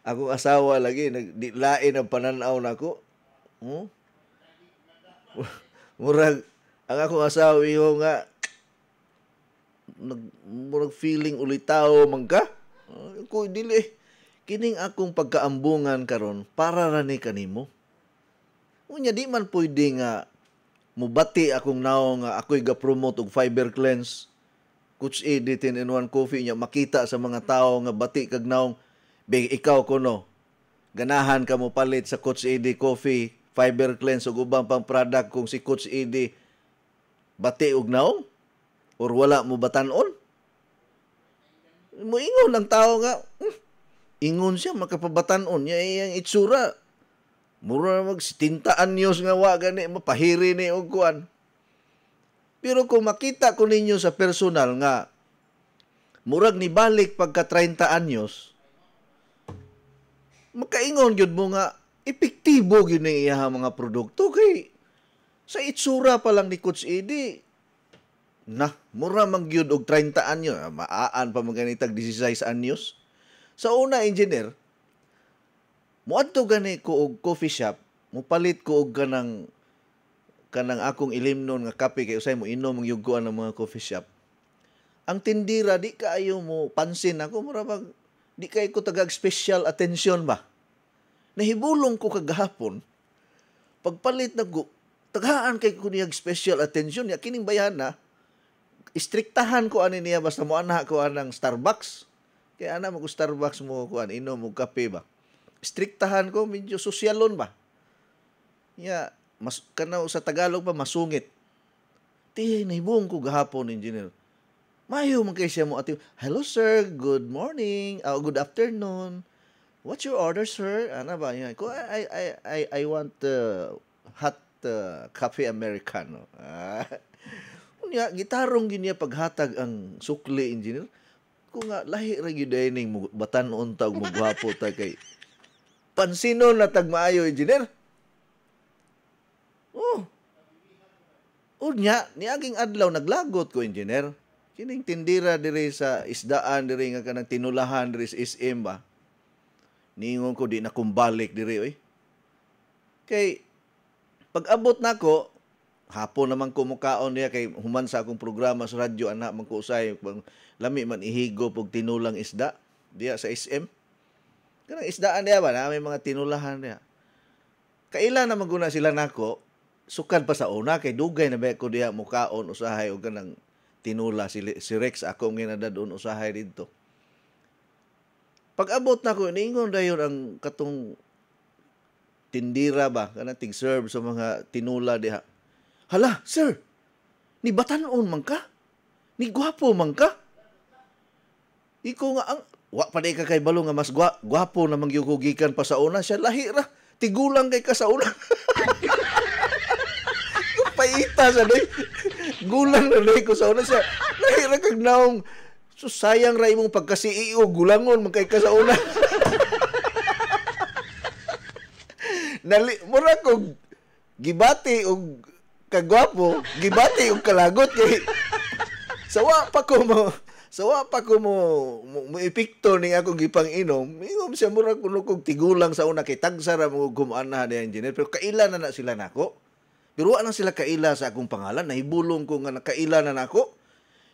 Akong asawa lagi lain ang pananaw nako. Murag ang akong asawa iho nga murag feeling ulitaw man ka. Ko dili kining akong pagkaambungan karon para ra ni kanimo. Unya di man pwede nga mubati akong naw nga ako'y ga-promote og fiber cleanse. Coach Eddie 10-in-1 Coffee niya makita sa mga tao nga bati kag naong ikaw kuno ganahan ka mo palit sa Coach Eddie Coffee fiber cleanse ug ubang pang product kung si Coach Eddie bati og naong or wala mo batan-on. Moingon ang tao nga ingon siya makapabatan-on niya iyang itsura. Mura mag 70 anyos nga wa gani mapahiri ni og kuan. Pero kung makita ko ninyo sa personal nga murag ni balik pagka 30 anyos, makaingon gyud mo nga epektibo gyud ning iyang mga produkto kay sa itsura pa lang ni Coach Eddie Na, mura mang gyud og 30 anyo, maaan pa man ganitag 16 anyos. Sa una, engineer, muadto gani ko og coffee shop, mupalit ko og kanang akong ilimnon nga kape kay usay mo inom ang yuguan ng mga coffee shop. Ang tindira di kaayo mo pansin ako, mura bag di kay ko tagag special attention ba. Nahibulong ko kagahapon. Pagpalit na ko, tagaan kay ko niyag special attention ya kining bayana. Istriktahan ko ani niya basta mo ana ko anang Starbucks. Kaya ana mo ko Starbucks mo ko inom mo kape ba. Istriktahan ko medyo sosyalon ba. Ya mas kanaw sa Tagalog pa masungit. Ti nahibong ko gahapon, engineer. Mayo man kay siya mo ati. Hello sir, good morning. Good afternoon. What's your order, sir? Ano ba yan? I want hot coffee americano. Unya gitarong gyud niya paghatag ang sukli, engineer. Ko nga lahi ra gyud ning batan-on tag magwapo ta kay pansinon na tag maayo, engineer. Oh. Unya niaging adlaw naglagot ko, engineer. Kining tindira diri sa isdaan diri nga kanang tinulahan diri sa SM ba. Ningon ko di na kumbalik diri oy. Kay pag-abot nako hapon naman ko mukaon niya kay human sa akong programa sa radyo ana man ko usay lami man ihigo pag tinulang isda diya sa SM. Kanang isdaan diya ba na may mga tinulahan diya. Kaila na maguna sila nako sukad pa sa una kay dugay na ba ko diya mukaon usahay og kanang tinula si Rex ako ginadadon usahay didto. Pag-abot na ko, niingon dayon ang katong tindira ba, kanang tig-serve sa mga tinula diha. Hala, sir, ni batan-on man ka? Ni gwapo man ka? Iko nga ang, wa pa di ka kay balo nga mas gwapo na mangyukugikan pa sa una, siya lahi ra, tigulang kay ka sa una. Paita sa day, gulang na day ko sa una siya, lahi ra kag naong, so sayang ra imong pagka-CEO gulangon man kay ka sa una. Mura ko gibati og kagwapo, gibati og kalagot kay sawa pa ko mo epekto ning akong gipang-inom. Ingom siya mura kuno kog tigulang sa una kay tagsa ra mo gumana ni engineer pero kaila na sila nako. Pero wa na sila kaila sa akong pangalan, nahibulong ko nga nakaila na nako.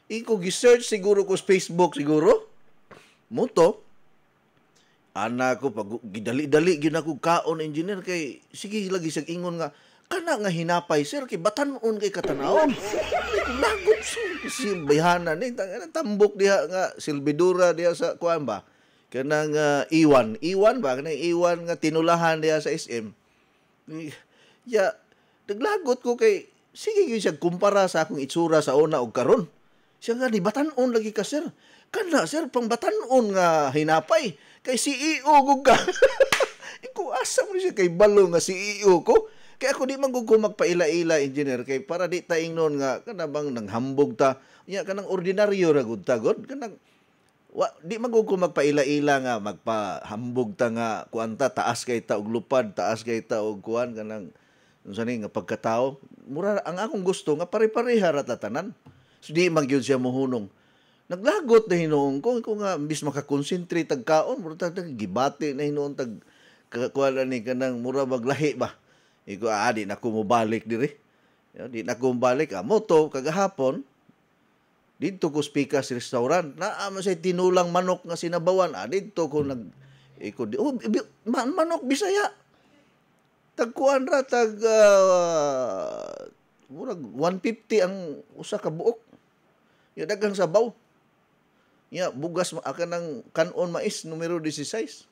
Iko gi-search siguro ko sa Facebook siguro. Muto. Ana ko pag gidali-dali gyud ako kaon, engineer kay sige lagi siyang ingon nga kana nga hinapay sir kay batan-on kay katanawon. Lagot si bayhana ni tambok diha nga silbidura diha sa kuan ba. Kanang iwan ba kanang iwan nga tinulahan diha sa SM. Ya naglagot ko kay sige gyud siya kumpara sa akong itsura sa una og karon. Siya nga, ni batan-on lagi ka, sir. Kana, sir, pang batan-on nga hinapay. Kay CEO ko ka. Iko, asa mo siya kay balo nga CEO ko. Kaya ako di man ko magpaila-ila, engineer. Kay para di taing noon nga, kana bang nanghambog ta. Ya, kanang ordinaryo ra gud ta, god. Kanang, di man ko magpaila-ila nga, magpahambog ta nga, kuanta, taas kay ta og lupad, taas kay ta og kuan, kanang, sani nga pagkatao. Mura, ang akong gusto nga, pare-pareha ra tatanan. So, di magyud siya mohunong. Naglagot na hinoon ko nga bis makakonsentrate tag kaon, mura tag gibati na hinoon tag kuan ni kanang mura maglahi ba. Iko di na ko mobalik diri. Di na ko mobalik moto kagahapon. Didto ko speaker sa restaurant, naa man say tinulang manok nga sinabawan. Didto ko manok Bisaya. Tag kuan ra tag murag 150 ang usa ka buok. Ya dagang sabaw. Ya bugas akan ng kanon mais numero 16.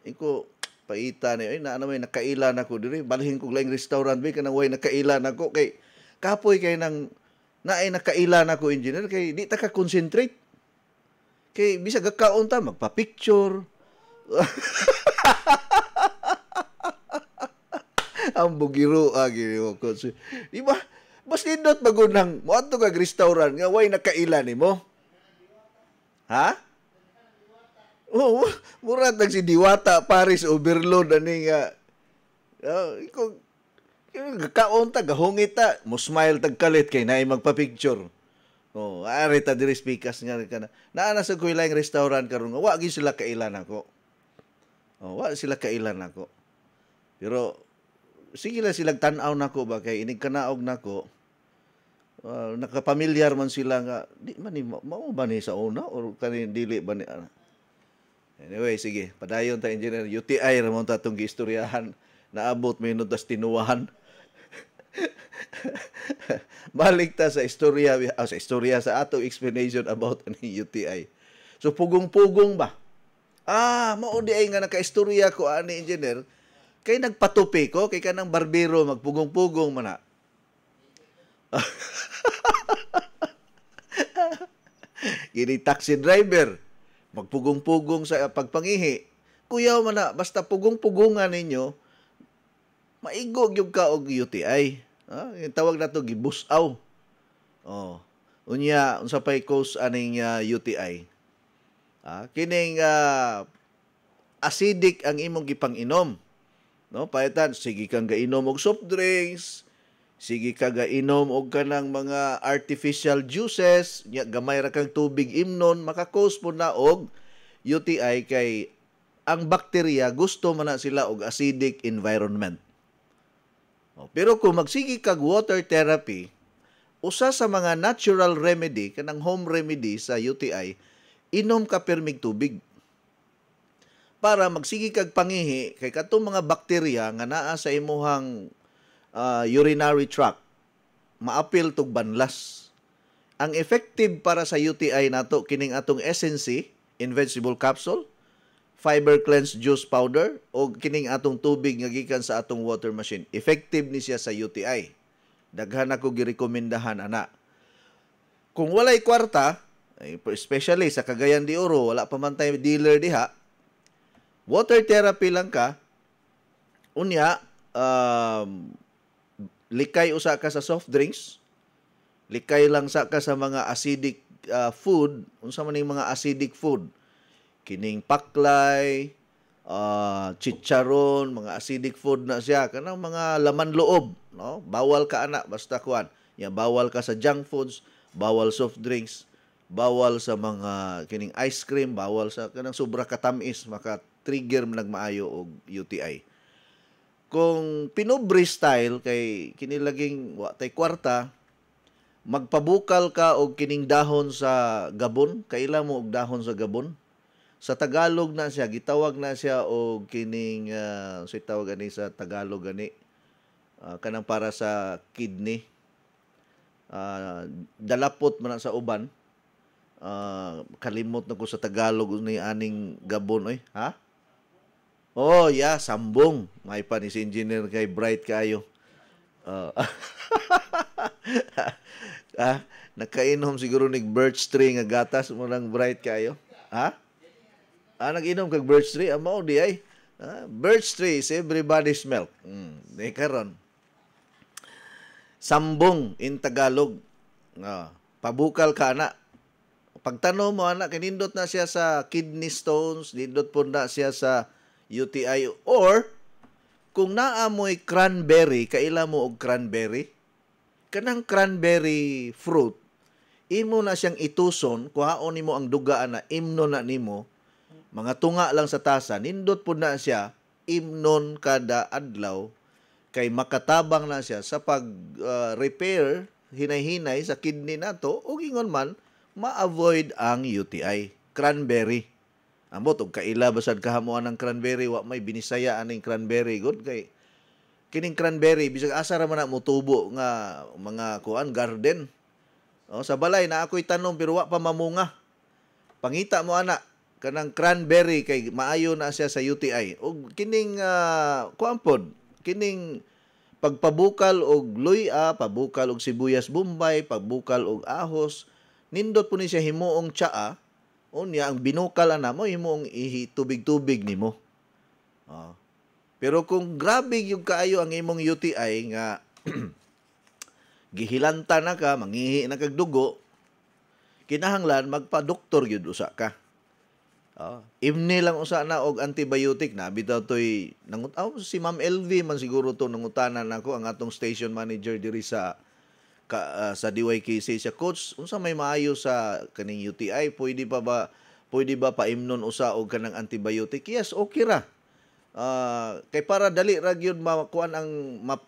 Iko paita ni ay na may nakaila nako diri balhin kog laing restaurant bi kanang way nakaila nako kay kapoy kay nang naay nakaila nako engineer kay di ta ka concentrate. Kay bisag gakaon ta magpa-picture. Ang bugiro agi ko. Di ba? Bas nindot magunang mo adto kag restaurant nga way nakaila nimo. Ha? Oh, murag tag si Diwata Paris overload ani nga. Iko kaon ta gahungit ta, mo smile tag kalit kay naay magpa-picture. Oh, ari ta diri speakers nga kana. Naa na sa kuy laing restaurant karon nga wa gyud sila kailan ako. Oh, wa sila kailan ako. Pero sige lang silang tan-aw nako ba kay inig kanaog nako. Nakapamilyar man sila nga di man ni mao ba ni sa una or kani dili ba ni Anyway, sige, padayon ta engineer UTI ra mo ta tong giistoryahan naabot minutos tinuwahan. Balik ta sa istorya sa ato explanation about an UTI. So pugong-pugong ba? Mao di ay nga nakaistorya ko ani engineer kay nagpatupi ko kay kanang barbero magpugong-pugong man na. Kini taxi driver magpugong-pugong sa pagpangihi. Kuyaw man na basta pugong-pugungan ninyo maigog yung ka og UTI. Yung tawag na to gibusaw. Oh. Unya unsa pay cause aning UTI? Kining acidic ang imong gipang-inom. No, paitan sige kang gainom og soft drinks, sige ka gainom og kanang mga artificial juices, nya gamay ra kang tubig imnon, maka-cause po na og UTI kay ang bakterya gusto man na sila og acidic environment. Pero kung magsigi kag water therapy, usa sa mga natural remedy, kanang home remedy sa UTI, inom ka permig tubig. Para magsigi kag pangihi, kay katong mga bakterya nga naa sa imuhang urinary tract, maapil tog banlas. Ang effective para sa UTI nato, kining atong SNC, Invincible Capsule, Fiber Cleanse Juice Powder o kining atong tubig nga gikan sa atong water machine. Effective ni siya sa UTI. Daghan ako girekomendahan ana. Kung walay kwarta, especially sa Cagayan de Oro, wala pa man tayo dealer diha, water therapy lang ka, unya, likay usa ka sa soft drinks, likay lang sa ka sa mga acidic food, unsa man ning mga acidic food, kining paklay, chicharon, mga acidic food na siya, kanang mga laman loob, no? Bawal ka ana basta kuan. Ya bawal ka sa junk foods, bawal soft drinks, bawal sa mga kining ice cream, bawal sa kanang sobra katamis, maka-trigger nagmaayo og UTI. Kung pinobre style kay kinilaging wa tay kwarta, magpabukal ka og kining dahon sa gabon, kaila mo og dahon sa gabon. Sa Tagalog na siya, gitawag na siya og kining sa tawag ani sa Tagalog gani kanang para sa kidney. Dalapot man sa uban. Kalimot na ko sa Tagalog ni aning gabon oy, ha? Oh, yeah, sambong. May pa ni si engineer kay bright kayo. Nakainom siguro nig birch tree nga gatas mo lang bright kayo. Ha? Nag-inom kag birch tree, amo di ay. Birch tree is everybody's milk. Di karon. Sambong in Tagalog. Pabukal ka na. Pagtanong mo anak, kinindot na siya sa kidney stones, nindot po na siya sa UTI, or kung naamoy cranberry, kaila mo og cranberry, kanang cranberry fruit, imo na siyang ituson, kuhaon nimo ang dugaan na imnon na nimo, mga tunga lang sa tasa, nindot po na siya, imnon kada adlaw, kay makatabang na siya sa pag-repair, hinay-hinay sa kidney nato, o gingon man, ma-avoid ang UTI. Cranberry. Ambot, og kaila basad kahamuan ng cranberry, wa may binisaya aning cranberry. Good kay kining cranberry, bisag asa ra man na motubo nga mga kuan garden. Sa balay na ako'y tanom pero wa pa mamunga. Pangita mo ana, kanang cranberry kay maayo na siya sa UTI. Og kining kuan pod, kining pagpabukal og luya, pabukal og sibuyas bombay, pabukal og ahos, nindot po ni siya himuong tsaa, unya ang binukal ana mo himuong tubig-tubig nimo. Pero kung grabe yung kaayo ang imong UTI nga gihilanta na ka, mangihi na kag dugo, kinahanglan magpa-doktor gyud usa ka. Imni lang usa na og antibiotic na bitaw toy si Ma'am LV man siguro to nangutanan nako ang atong station manager diri sa sa DYKC siya, coach, unsa may maayo sa kaning UTI, pwede ba paimnon usa og kanang antibiotic? Yes, okay ra. Kay para dali ra gyud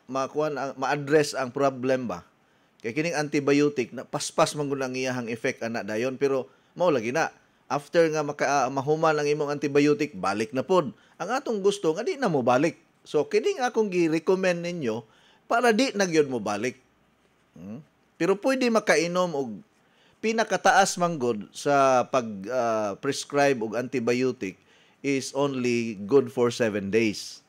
ma-address ang problem ba. Kay kining antibiotic na paspas man gud ang iyahang effect ana dayon, pero mao lagi na after nga mahuman ang imong antibiotic, balik na pod. Ang atong gusto nga di na mo balik. So kining akong gi-recommend ninyo para di na gyud mo balik. Pero pwede makainom og pinakataas man gud sa prescribe og antibiotic is only good for 7 days.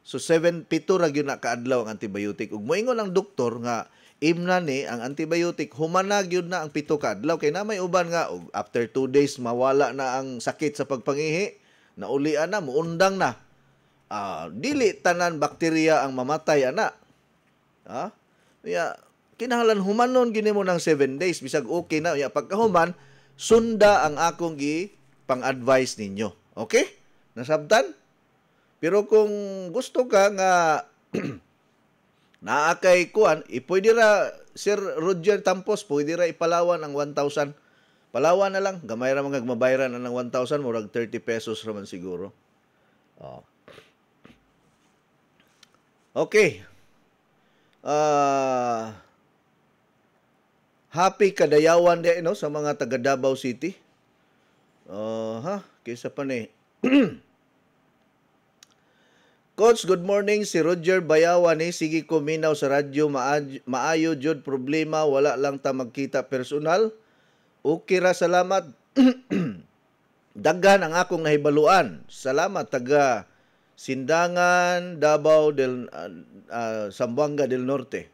So 7 ra gyud na kaadlaw ang antibiotic. Ug moingon ang doktor nga imna ni ang antibiotic humana gyud na ang 7 ka adlaw, kay na may uban nga og after 2 days mawala na ang sakit sa pagpangihi, naulian na, muundang na. Dili tanan bakterya ang mamatay ana. Kinahanglan humanon gini mo ng 7 days bisag okay na. Pagkahuman, sunda ang akong pang-advise ninyo. Okay? Nasabtan? Pero kung gusto ka nga naa kay kuan, pwede ra Sir Roger Tampos, pwede ra ipalawan ang 1,000. Palawan na lang, gamay ra mga mabayaran ng 1,000, murag 30 pesos raman siguro. Okay. Happy kadayawan di sa mga taga Davao City. Kaysa pa ni. Coach, good morning. Si Roger Bayawan sige ko minaw sa radyo, maayo jud problema, wala lang ta magkita personal. Okay ra, salamat. Daghan ang akong nahibaluan. Salamat taga Sindangan, Davao Zamboanga del Norte.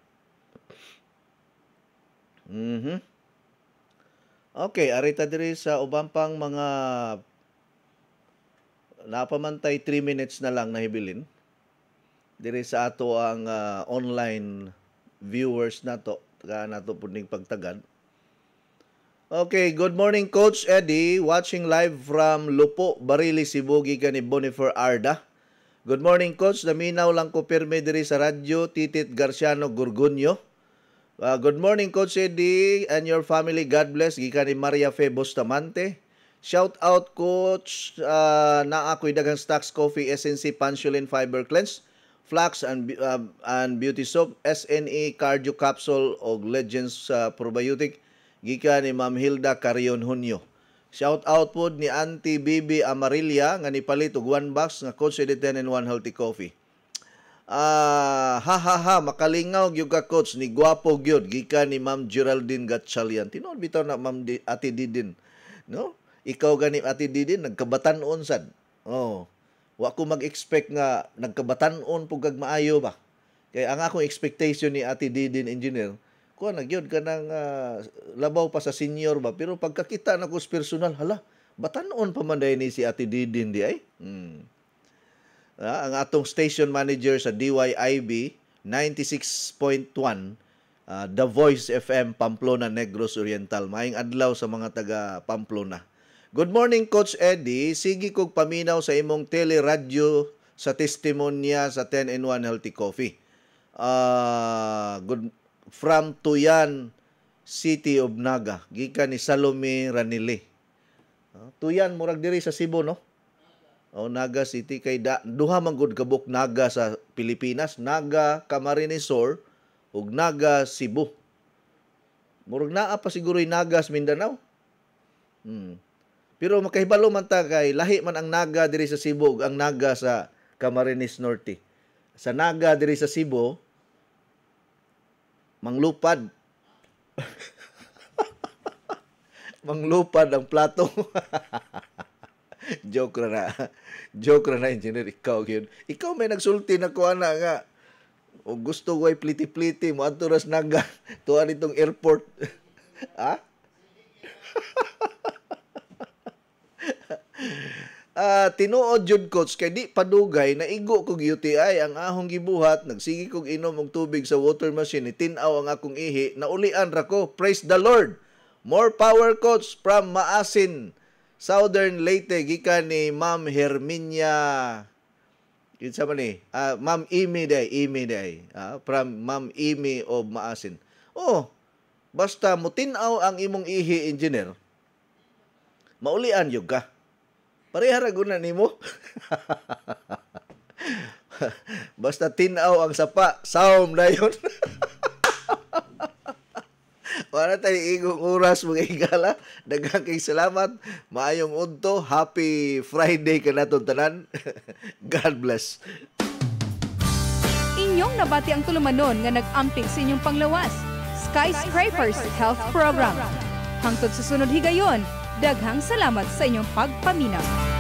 Okay, arita diri sa ubang pang mga napamantay 3 minutes na lang nahibilin. Diri sa ato ang online viewers nato puning pagtagad. Okay, good morning Coach Eddie, watching live from Lupo, Barili, Cebu, gikan ni Bonifer Arda. Good morning Coach, naminaw lang ko pirme diri sa radyo, Titit Garciano Gurgunyo. Good morning Coach Eddie and your family, God bless, gikan ni Maria Fe Bustamante. Shout out Coach, na ako'y daghang stocks coffee, SNC Pansulin Fiber Cleanse, Flax and Beauty Soap, SNE Cardio Capsule o Legends Probiotic, gikan ni Ma'am Hilda Carion Hunyo. Shout out po ni Auntie Bibi Amarilla nga nipalit og 1 box nga Coach Eddie 10-in-1 Healthy Coffee. Makalingaw gyud ka Coach, ni gwapo gyud gikan ni Ma'am Geraldine Gatchalian. Tinuod bitaw na Ma'am Ate Didin, no? Ikaw gani Ate Didin, nagkabatan-on sad. Wa ko mag-expect nga nagkabatan-on pug kag maayo ba. Kay ang akong expectation ni Ate Didin engineer, kuha nagyod ka ng labaw pa sa senior ba. Pero pagkakita na ko sa personal, hala, batan-on pa man dahil ni si Ate Didin di ay. Ang atong station manager sa DYIB 96.1, The Voice FM, Pamplona, Negros Oriental. Maayong adlaw sa mga taga Pamplona. Good morning, Coach Eddie. Sige kog paminaw sa imong teleradyo sa testimonya sa 10-in-1 Healthy Coffee. From Tuyan, City of Naga. Gikan ni Salome Ranile. Tuyan, murag diri sa Cebu, no? Naga City. Kay duha man gud kabuk Naga sa Pilipinas. Naga Camarines Sur ug Naga Cebu. Murag naa pa siguro yung Naga sa Mindanao. Pero makahibalo man ta kay lahi man ang Naga diri sa Cebu ug ang Naga sa Camarines Norte. Sa Naga diri sa Cebu, manglupad. Manglupad ang plato. Joke ra na engineer, ikaw yun. Ikaw may nagsulti na ko ana nga. O gusto ko ay pliti-pliti mo adto ras Naga tuwa nitong airport. Tinuod jud Coach kay di padugay na igo kog UTI ang ahong gibuhat, nagsigi kog inom og tubig sa water machine, tin-aw ang akong ihi, naulian ra ko. Praise the Lord. More power Coach from Maasin, Southern Leyte, gikan ni Ma'am Herminia. Kinsa man ni? Ma'am Imi day, from Ma'am Imi of Maasin. Oh, basta mutinaw ang imong ihi, engineer, maulian yun ka. Pareha ragunan nimo. Basta tinaw ang sapa, saom na yun. Wala tayo igong oras mga higala. Daghang kay salamat. Maayong unto. Happy Friday ka naton tanan. God bless. Inyong nabati ang tulumanon nga nag-amping sa inyong panglawas. Skyscrapers Health Program. Hangtod sa sunod higayon, daghang salamat sa inyong pagpaminaw.